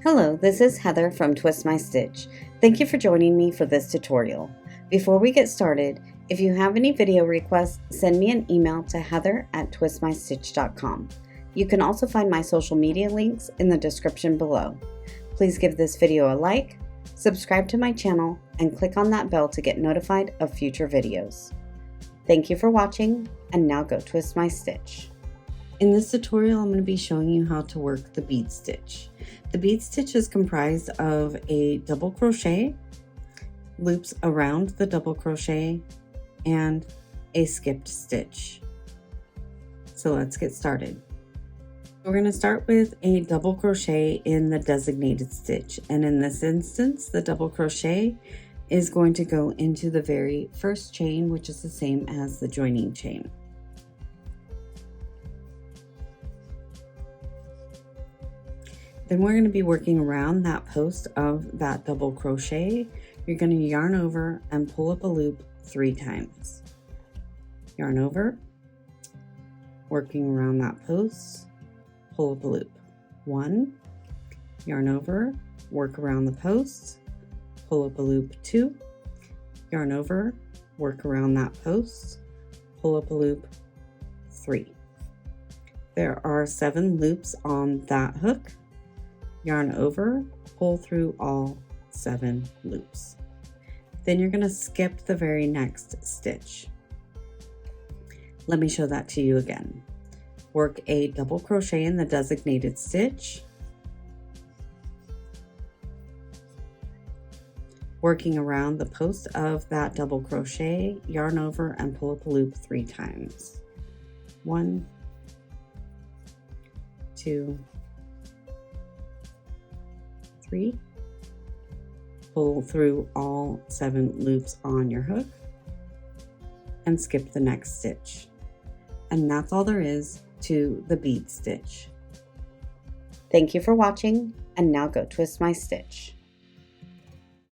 Hello, this is Heather from Twist My Stitch. Thank you for joining me for this tutorial. Before we get started, if you have any video requests, send me an email to heather@twistmystitch.com. You can also find my social media links in the description below. Please give this video a like, subscribe to my channel, and click on that bell to get notified of future videos. Thank you for watching, and now go twist my stitch. In this tutorial, I'm going to be showing you how to work the bead stitch. The bead stitch is comprised of a double crochet, loops around the double crochet, and a skipped stitch. So let's get started. We're going to start with a double crochet in the designated stitch, and in this instance the double crochet is going to go into the very first chain, which is the same as the joining chain. Then we're going to be working around that post of that double crochet. You're going to yarn over and pull up a loop 3 times. Yarn over, working around that post, pull up a loop. 1, yarn over, work around the post, pull up a loop. 2, yarn over, work around that post, pull up a loop. 3. There are 7 loops on that hook. Yarn over, pull through all 7 loops. Then you're going to skip the very next stitch. Let me show that to you again. Work a double crochet in the designated stitch, working around the post of that double crochet, yarn over and pull up a loop 3 times. 1, 2, 3, pull through all 7 loops on your hook and skip the next stitch. And that's all there is to the bead stitch. Thank you for watching, and now go twist my stitch.